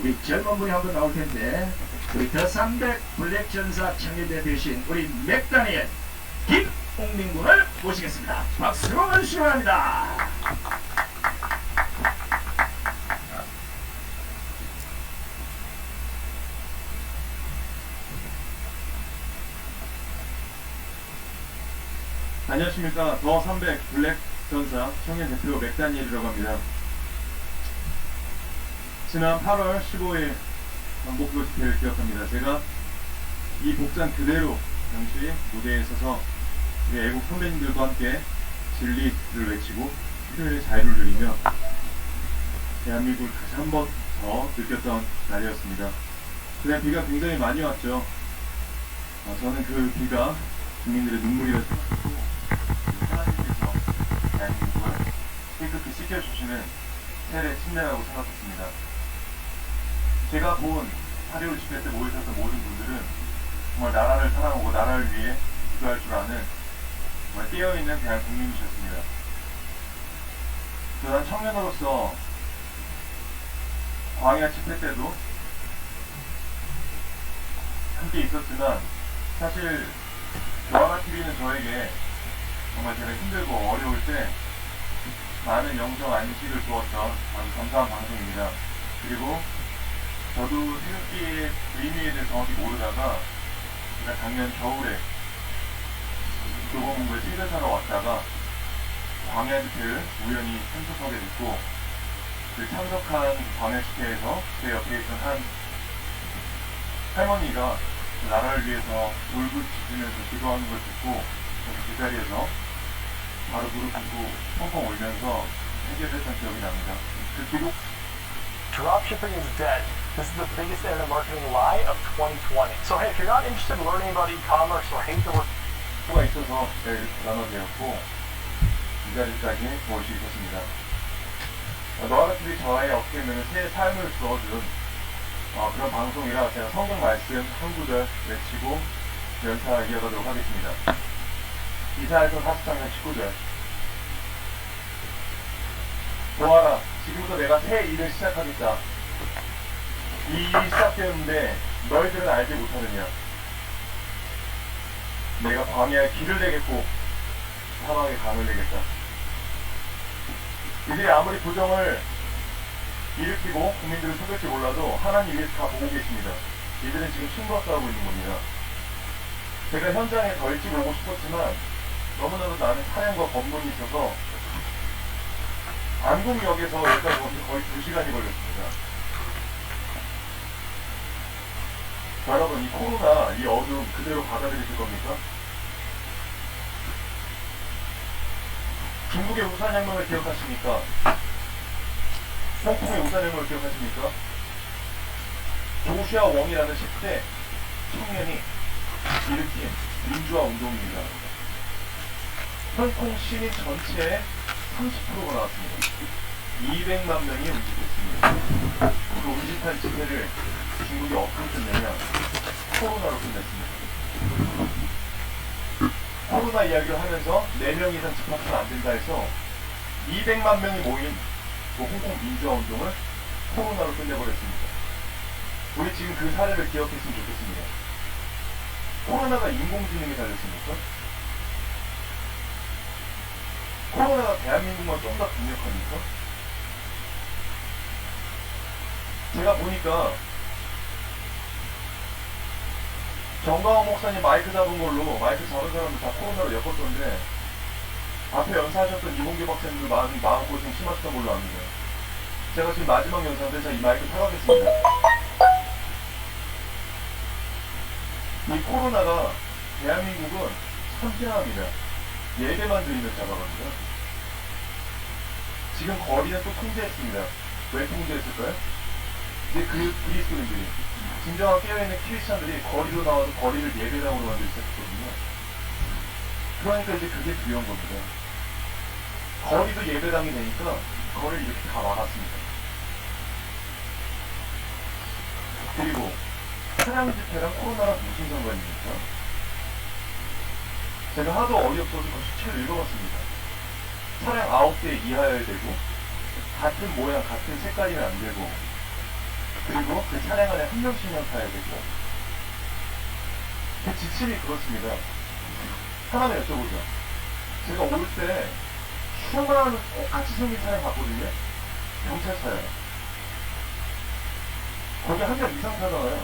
우리 젊은 분이 한번 나올 텐데 우리 더300 블랙 전사 청년대 대신 우리 맥다니엘 김홍민 군을 모시겠습니다. 박수로 시원합니다. 안녕하십니까. 더300 블랙 전사 청년 대표 맥다니엘이라고 합니다. 지난 8월 15일 광복절 집회를 기억합니다. 제가 이 복장 그대로 당시 무대에 서서 우리 애국 선배님들과 함께 진리를 외치고 희생의 자유를 누리며 대한민국을 다시 한 번 더 느꼈던 날이었습니다. 그날 비가 굉장히 많이 왔죠. 저는 그 비가 국민들의 눈물이었고 하나님께서 대한민국을 깨끗이 씻겨주시는 세례 침례라고 생각했습니다. 제가 본 8.15 집회 때 모이셨던 모든 분들은 정말 나라를 사랑하고 나라를 위해 기도할 줄 아는 정말 깨어있는 대한 국민이셨습니다. 저는 청년으로서 광야 집회 때도 함께 있었지만 사실 조아라TV는 저에게 정말 제가 힘들고 어려울 때 많은 영성 안식을 주었던 아주 감사한 방송입니다. 그리고 저도 태극기의 의미에 대해 정확히 모르다가 제가 작년 겨울에 교보문고에 책을 사러 왔다가 광야 집회를 우연히 참석하게 됐고 그 참석한 광야 집회에서 제 옆에 있던 한 할머니가 나라를 위해서 울고 짖으면서 기도하는 걸 듣고 저는 그 자리에서 바로 무릎 꿇고 펑펑 울면서 해결했던 기억이 납니다. 그 기도 Dropshipping is dead. This is the biggest internet marketing lie of 2020. So hey, if you're not interested in learning about e-commerce or hate the word 가 있어서 제일 나눠되었고 이 자리까지 올 수 있었습니다. 너아라TV 저의 어떻게 보면 새 삶을 주어준 그런 방송이라 제가 성경 말씀 한 구절 외치고 연사 이어가도록 하겠습니다. 이사야서 43장 19절 보아라, 지금부터 내가 새 일을 시작하겠다. 이 일이 시작되었는데 너희들은 알지 못하느냐. 내가 광야에 길을 내겠고 사막에 강을 내겠다. 이들이 아무리 부정을 일으키고 국민들을 속일지 몰라도 하나님이 다 보고 계십니다. 이들은 지금 신과 싸우고 있는 겁니다. 제가 현장에 더 일찍 오고 싶었지만 너무나도 나는 사령과 법문이 있어서 안국역에서 여기까지 오는데 거의 2시간이 걸렸습니다. 여러분, 이 코로나, 이 어둠 그대로 받아들이실 겁니까? 중국의 우산혁명을 기억하십니까? 홍콩의 우산혁명을 기억하십니까? 조슈아 웡이라는 10대 청년이 일으킨 민주화 운동입니다. 홍콩 시민 전체의 30%가 나왔습니다. 200만 명이 움직였습니다. 그 움직한 집회를 중국이 어떻게 끝내냐? 코로나로 끝냈습니다. 코로나 이야기를 하면서 4명 이상 집합하면 안 된다 해서 200만 명이 모인 그 홍콩 민주화 운동을 코로나로 끝내버렸습니다. 우리 지금 그 사례를 기억했으면 좋겠습니다. 코로나가 인공지능이 달렸습니까? 코로나가 대한민국만 좀 더 강력합니까? 제가 보니까 정광호 목사님 마이크 잡은 걸로 마이크 잡은 사람들 다 코로나로 엮었던데 앞에 연사하셨던 이봉규 박사님도 마음고생 심하셨던 걸로 압니다. 제가 지금 마지막 연사인데 제가 이 마이크 사가겠습니다. 이 코로나가 대한민국은 참신합니다. 예배만 드리면 잡아갑니다. 지금 거리는 또 통제했습니다. 왜 통제했을까요? 이제 그 그리스도인들이 진정한 깨어있는 크리스찬들이 거리로 나와서 거리를 예배당으로 만들기 시작했거든요. 그러니까 이제 그게 두려운 겁니다. 거리도 예배당이 되니까 거리를 이렇게 다 막았습니다. 그리고 차량 집회랑 코로나랑 무슨 상관입니까? 제가 하도 어이없어서 그 수치를 읽어봤습니다. 차량 9대 이하여야 되고 같은 모양, 같은 색깔이면 안 되고 그리고 그 차량 안에 한 명씩만 타야겠죠. 그 지침이 그렇습니다. 하나만 여쭤보죠. 제가 올 때 수많은 똑같이 생긴 차량 봤거든요. 경찰차예요. 거기 한 명 이상 타잖아요.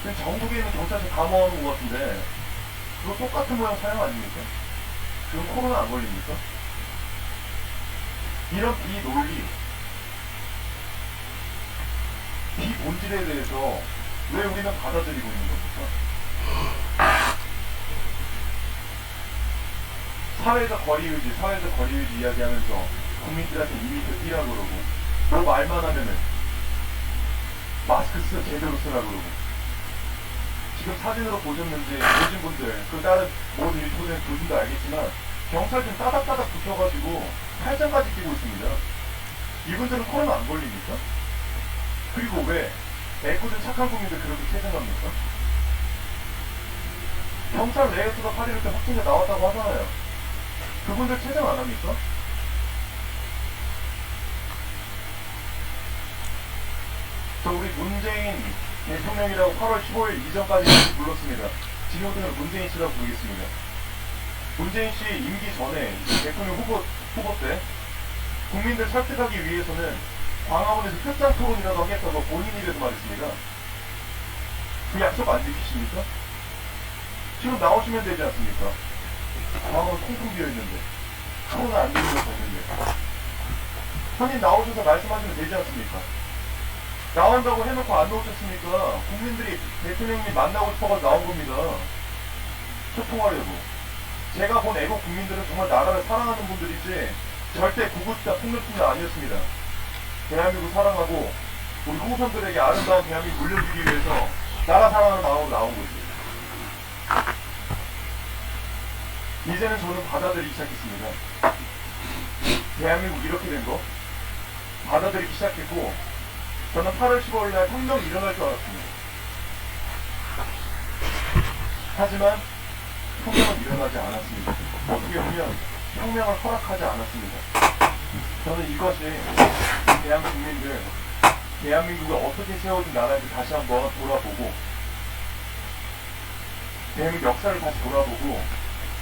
근데 전국에 있는 경찰차 다 모아놓은 것 같은데 그거 똑같은 모양 차량 아닙니까? 그럼 코로나 안 걸립니까? 이런 비논리, 비본질에 대해서 왜 우리는 받아들이고 있는 겁니까? 사회적 거리유지 이야기하면서 국민들한테 리미트 뛰라고 그러고 뭐 말만 하면은 마스크 제대로 쓰라고 그러고 지금 사진으로 보신 분들 그 다른 모든 유튜브에 보신 분도 알겠지만 경찰 좀 따닥따닥 붙여가지고 팔짱까지 끼고 있습니다. 이분들은 코로나 안 걸립니까? 그리고 왜 애꿎은 착한 국민들 그렇게 체증합니까? 경찰 내에서도 8일 때 확진자 나왔다고 하잖아요. 그분들 체증 안 합니까? 저 우리 문재인 대통령이라고 8월 15일 이전까지 불렀습니다. 지금부터는 문재인 씨라고 부르겠습니다. 문재인 씨 임기 전에 대통령 후보 때 국민들 설득하기 위해서는 광화문에서 표창 토론이라도 하겠다고 본인 입에서 말했습니다. 그 약속 안 지키십니까? 지금 나오시면 되지 않습니까? 광화문 콩콩 비어있는데 코로나 안 되는 거 없는데 손님 나오셔서 말씀하시면 되지 않습니까? 나온다고 해놓고 안 나오셨습니까? 국민들이 대통령님 만나고 싶어서 나온 겁니다. 소통하려고. 제가 본 애국 국민들은 정말 나라를 사랑하는 분들이지 절대 구구자 폭력팀은 아니었습니다. 대한민국 사랑하고 우리 후손들에게 아름다운 대한민국 물려주기 위해서 나라 사랑하는 마음으로 나온 거지. 이제는 저는 받아들이기 시작했습니다. 대한민국 이렇게 된 거 받아들이기 시작했고 저는 8월 15일날 혁명이 일어날 줄 알았습니다. 하지만 혁명은 일어나지 않았습니다. 어떻게 보면 혁명을 허락하지 않았습니다. 저는 이것이 대한 국민들, 대한민국을 어떻게 세워준 나라인지 다시 한번 돌아보고 대한민국 역사를 다시 돌아보고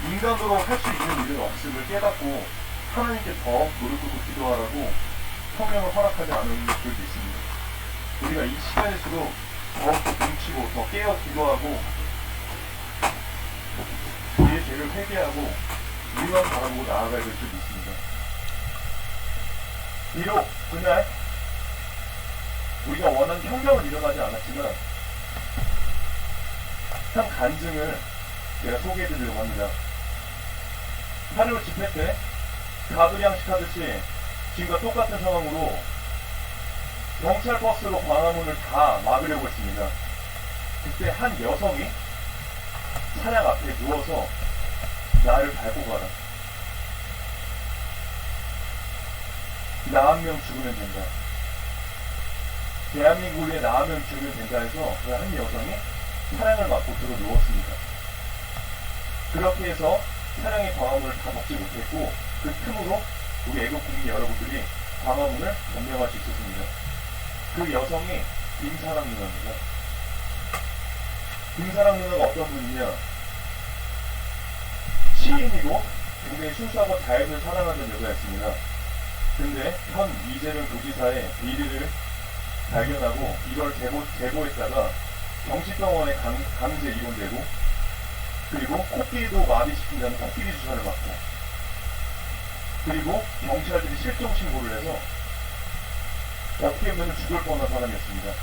인간으로 할 수 있는 일은 없음을 깨닫고 하나님께 더 노력하고 기도하라고 혁명을 허락하지 않은 것들도 있습니다. 우리가 이 시간일수록 더욱더 뭉치고 더 깨어 기도하고 우리의 죄를 회개하고 우리만 바라보고 나아가야 될 수도 있습니다. 비록 그날 우리가 원하는 혁명은 일어나지 않았지만 한 간증을 제가 소개해드리려고 합니다. 8.15 집회 때 가두량식 하듯이 지금과 똑같은 상황으로 경찰 버스로 광화문을 다 막으려고 했습니다. 그때 한 여성이 차량 앞에 누워서 나를 밟고 가라. 나 한 명 죽으면 된다. 대한민국에 나 한 명 죽으면 된다 해서 그 한 여성이 차량을 막고 들어 누웠습니다. 그렇게 해서 차량이 광화문을 다 막지 못했고 그 틈으로 우리 애국 국민 여러분들이 광화문을 점령할 수 있었습니다. 그 여성이 김사랑 누나입니다. 김사랑 누나가 어떤 분이냐? 시인이고 굉장히 순수하고 자연을 사랑하는 여자였습니다. 근데 현 이재명 도지사의 비리를 발견하고 이걸 제보했다가 정신병원에 강제 입원되고 그리고 코끼리도 마비시킨다는 코끼리 주사를 맞고 그리고 경찰들이 실종 신고를 해서 어떻게 보면 죽을 뻔한 사람이었습니다.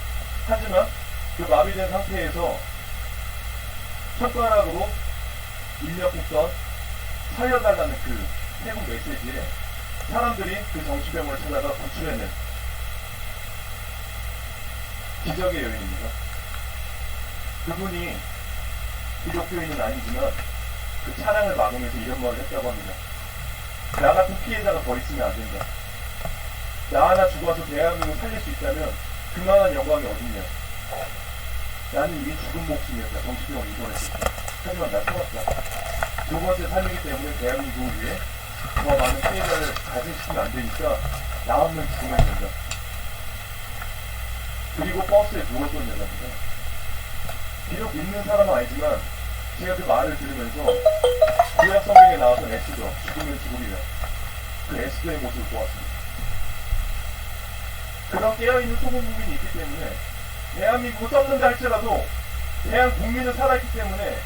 하지만 그 마비된 상태에서 손가락으로 입력했던 살려달라는 그 태국 메시지에 사람들이 그 정신병원을 찾아가 구출해낸 기적의 여인입니다. 그분이 기독교인은 아니지만 그 차량을 막으면서 이런 말을 했다고 합니다. 나 같은 피해자가 더 있으면 안 된다. 나 하나 죽어서 대한민국을 살릴 수 있다면 그만한 영광이 어딨냐. 나는 이미 죽은 목숨이었다. 정신병원 입원했을 때. 하지만 나 살았다. 두 번째 삶이기 때문에 대한민국을 위해 더 많은 피해자를 가중시키면 안 되니까 나 없는 죽으면 된다. 그리고 버스에 누웠던 여자입니다. 비록 믿는 사람은 아니지만 제가 그 말을 들으면서 구약 성경에 나왔던 에스더, 죽으면 죽으리라, 그 에스더의 모습을 보았습니다. 그런 깨어있는 소금 국민이 있기 때문에 대한민국을 썩는다 할지라도 대한 국민은 살아있기 때문에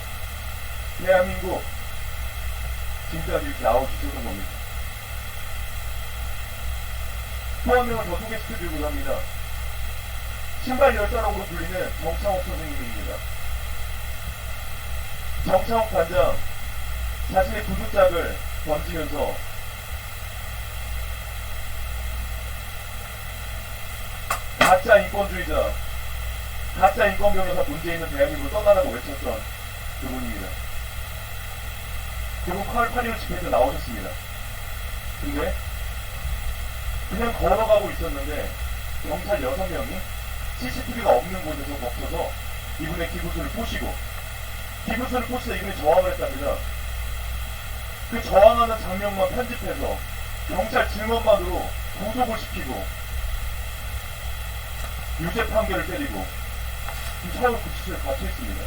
대한민국 지금까지 이렇게 나와주셨던 겁니다. 또 한 명을 더 소개시켜드리고자 합니다. 신발 열사라고 불리는 정창욱 선생님입니다. 정창욱 단장, 자신의 구두짝을 던지면서 가짜 인권주의자, 가짜 인권 변호사 문제 있는 대한민국을 떠나라고 외쳤던 그분입니다. 결국 8월 8일 집회에서 나오셨습니다. 근데 그냥 걸어가고 있었는데 경찰 6명이 CCTV가 없는 곳에서 덮쳐서 이분의 기부수를 포시고, 기부수를 포시자 이분이 저항을 했답니다. 그 저항하는 장면만 편집해서 경찰 증언만으로 구속을 시키고 유죄 판결을 때리고 지금 서울 구치소에 갇혀 있습니다.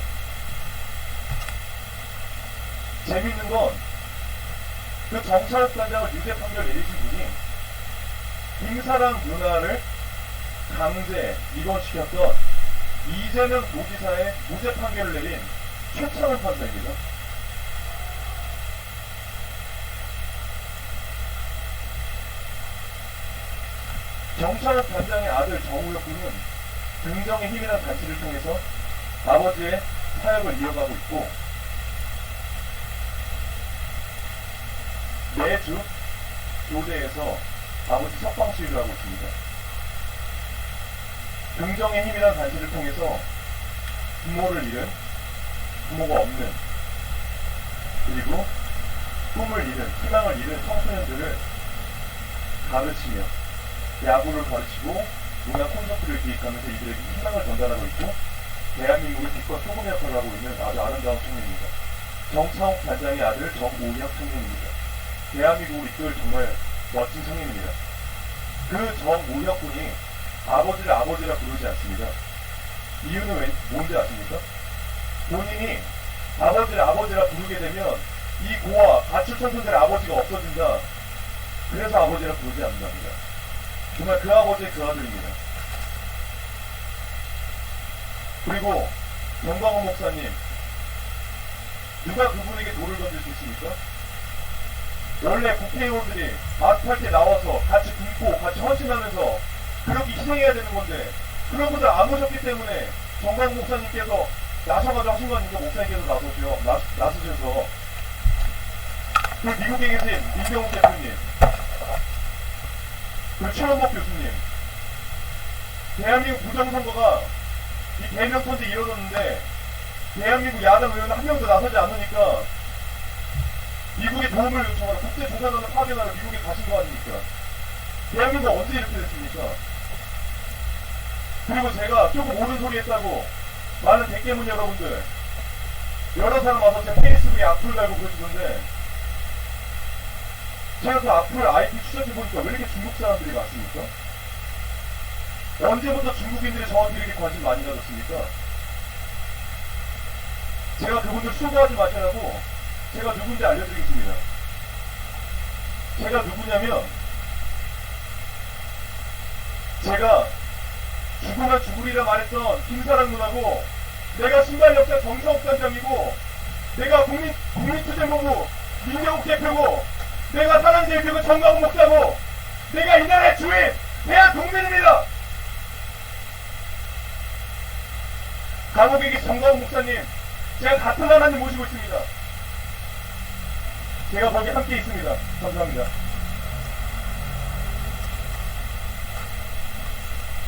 재밌는 건 그 정창욱 단장을 유죄 판결 내리신 분이 김사랑 누나를 강제 입원시켰던 이재명 도지사의 무죄 판결을 내린 최창원 판사입니다. 정창욱 단장의 아들 정우혁 군은 긍정의 힘이라는 단체를 통해서 아버지의 사역을 이어가고 있고, 매주 교대에서 아버지 석방 시위를 하고 있습니다. 긍정의 힘이라는 단체를 통해서 부모를 잃은, 부모가 없는, 그리고 꿈을 잃은, 희망을 잃은 청소년들을 가르치며 야구를 가르치고 문화 콘서트를 기획하면서 이들에게 희망을 전달하고 있고 대한민국의 빛과 소금 역할을 하고 있는 아주 아름다운 청년입니다. 정창욱 단장의 아들 정우혁 청년입니다. 대한민국을 이끌 정말 멋진 청년입니다. 그 정우혁 군이 아버지를 아버지라 부르지 않습니다. 이유는 왜, 뭔지 아십니까? 본인이 아버지를 아버지라 부르게 되면 이 고아, 가출 청소년들의 아버지가 없어진다. 그래서 아버지라 부르지 않는답니다. 정말 그 아버지의 그 아들입니다. 그리고 정광훈 목사님, 누가 그분에게 돌을 던질 수 있습니까? 원래 국회의원들이 마트할 때 나와서 같이 굶고 같이 헌신하면서 그렇게 희생해야 되는 건데 그런 분들 안 오셨기 때문에 정광훈 목사님께서 나서가지고 하신 거 아닙니까? 목사님께서 나서셔서 그리고 미국에 계신 민경욱 대표님, 그리고 최원복 교수님, 대한민국 부정선거가 이 대명천지 이뤄졌는데 대한민국 야당 의원 한 명도 나서지 않으니까 미국의 도움을 요청하러 국제조사단을 파견하러 미국에 가신 거 아닙니까? 대한민국 언제 이렇게 됐습니까? 그리고 제가 조금 옳은 소리 했다고 많은 백개문 여러분들 여러 사람 와서 제 페이스북에 악플 달고 그러시던데 제가 그 악플 IP 추적해보니까 왜 이렇게 중국 사람들이 많습니까? 언제부터 중국인들이 저한테 이렇게 관심 많이 가졌습니까? 제가 그분들 수고하지 마시라고 제가 누군지 알려드리겠습니다. 제가 누구냐면 제가 죽으면 죽으리라 말했던 김사랑 누나고, 내가 신발역사 정성욱 단장이고, 내가 국민투쟁본부 민경욱 대표고, 내가 사랑제일교회 정광훈 목사고, 내가 이 나라의 주인 대한독민입니다. 감옥에 계신 정광훈 목사님, 제가 같은 하나님 모시고 있습니다. 제가 거기 함께 있습니다. 감사합니다.